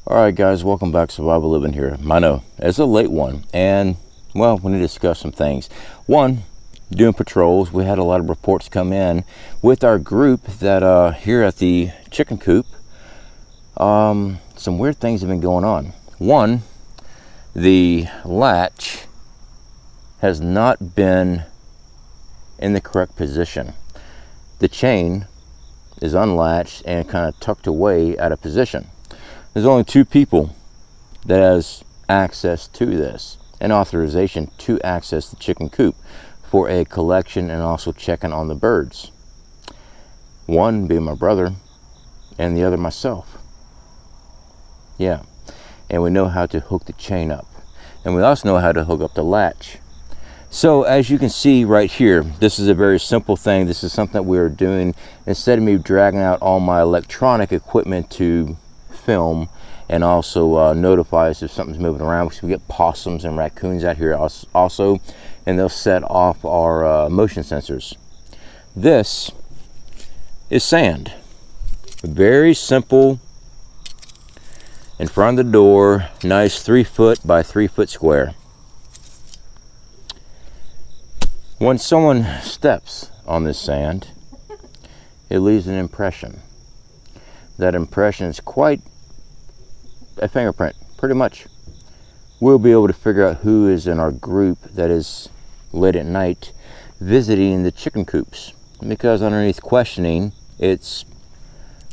Alright guys, welcome back to Survival Living here. I know, it's a late one, and well, we need to discuss some things. One, doing patrols, we had a lot of reports come in with our group that here at the chicken coop, some weird things have been going on. One, the latch has not been in the correct position. The chain is unlatched and kind of tucked away out of position. There's only 2 people that has access to this and authorization to access the chicken coop for a collection and also checking on the birds. One being my brother and the other myself. Yeah, and we know how to hook the chain up, and we also know how to hook up the latch. So as you can see right here, this is a very simple thing. This is something that we are doing instead of me dragging out all my electronic equipment to film and also notify us if something's moving around, because we get possums and raccoons out here also, and they'll set off our motion sensors. This is sand, very simple, in front of the door, nice 3 foot by 3 foot square. When someone steps on this sand, it leaves an impression. That impression is quite a fingerprint, pretty much. We'll be able to figure out who is in our group that is late at night visiting the chicken coops, because underneath questioning, it's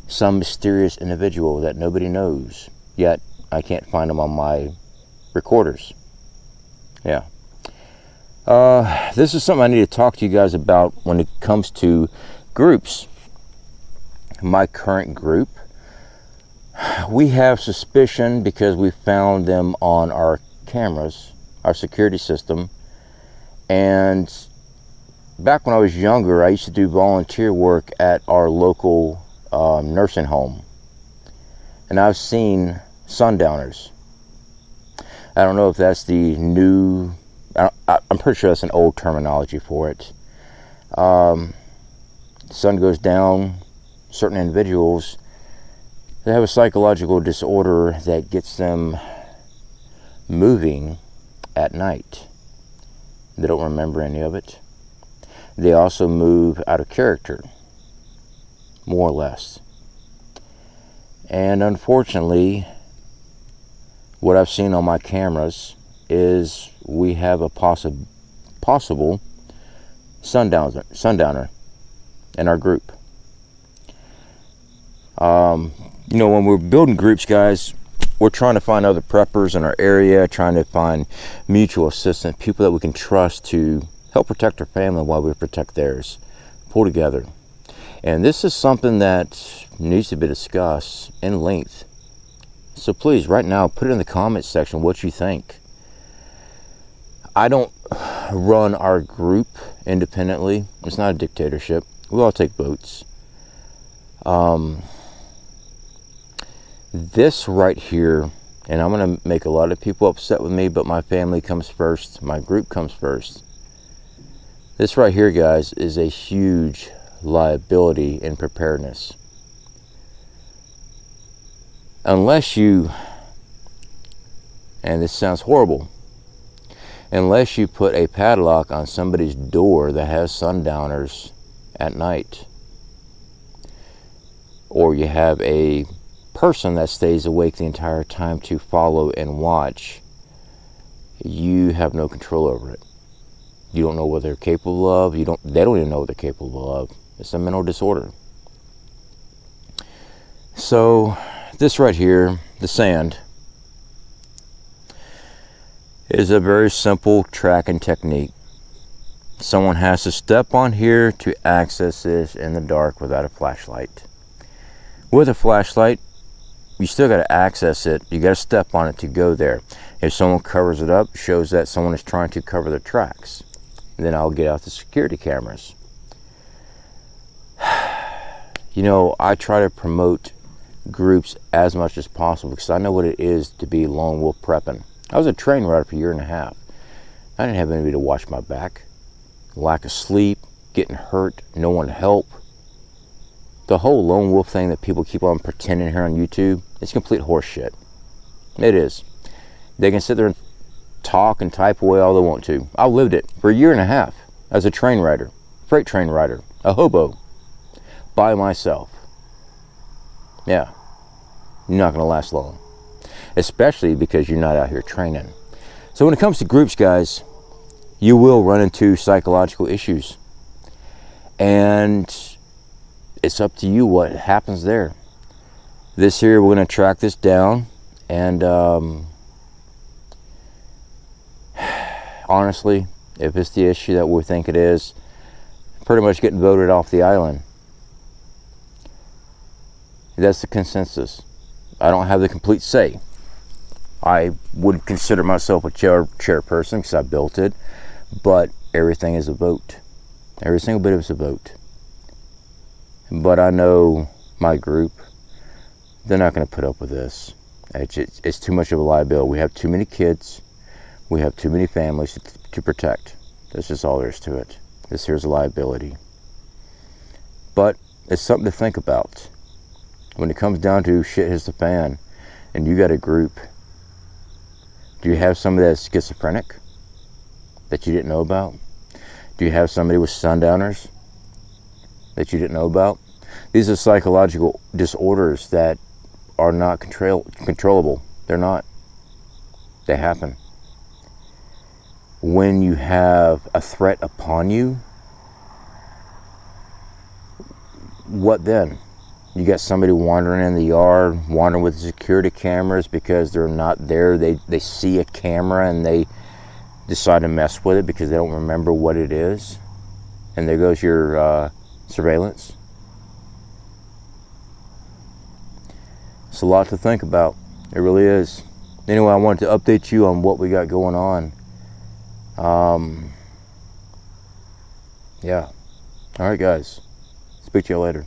some mysterious individual that nobody knows, yet I can't find them on my recorders. Yeah. This is something I need to talk to you guys about when it comes to groups. My current group, we have suspicion because we found them on our cameras, our security system. And back when I was younger, I used to do volunteer work at our local nursing home, and I've seen sundowners. I don't know if that's the new, I'm pretty sure that's an old terminology for it. Sun goes down, certain individuals, they have a psychological disorder that gets them moving at night. They don't remember any of it. They also move out of character, more or less. And unfortunately, what I've seen on my cameras is we have a possible sundowner in our group. You know, when we're building groups, guys, we're trying to find other preppers in our area, trying to find mutual assistance, people that we can trust to help protect our family while we protect theirs, pull together. And this is something that needs to be discussed in length. So please, right now, put it in the comments section what you think. I don't run our group independently. It's not a dictatorship. We all take votes. This right here, and I'm going to make a lot of people upset with me, but my family comes first. My group comes first. This right here, guys, is a huge liability in preparedness. Unless you, and this sounds horrible, unless you put a padlock on somebody's door that has sundowners at night, or you have a person that stays awake the entire time to follow and watch, you have no control over it. You don't know what they're capable of. They don't even know what they're capable of. It's a mental disorder. So this right here, the sand, is a very simple tracking technique. Someone has to step on here to access this in the dark without a flashlight. With a flashlight, you still got to access it. You got to step on it to go there. If someone covers it up, shows that someone is trying to cover their tracks. And then I'll get out the security cameras. You know, I try to promote groups as much as possible because I know what it is to be lone wolf prepping. I was a train rider for a year and a half. I didn't have anybody to watch my back. Lack of sleep, getting hurt, no one to help. The whole lone wolf thing that people keep on pretending here on YouTube, it's complete horse shit. It is. They can sit there and talk and type away all they want to. I lived it for 1.5 years as a train rider, freight train rider, a hobo, by myself. Yeah, you're not going to last long, especially because you're not out here training. So when it comes to groups, guys, you will run into psychological issues, and it's up to you what happens there. This here, we're going to track this down, and honestly, if it's the issue that we think it is, pretty much getting voted off the island. That's the consensus. I don't have the complete say. I would consider myself a chairperson because I built it, but everything is a vote. Every single bit of it's a vote. But I know my group, they're not going to put up with this. It's too much of a liability. We have too many kids. We have too many families to protect. That's just all there is to it. This here's a liability. But it's something to think about. When it comes down to shit hits the fan, and you got a group, do you have somebody that's schizophrenic that you didn't know about? Do you have somebody with sundowners that you didn't know about? These are psychological disorders that are not controllable. They're not. They happen. When you have a threat upon you, what then? You got somebody wandering in the yard, wandering with security cameras because they're not there. They see a camera and they decide to mess with it because they don't remember what it is. And there goes your surveillance. It's a lot to think about. It really is. Anyway, I wanted to update you on what we got going on. Yeah. All right, guys. Speak to you later.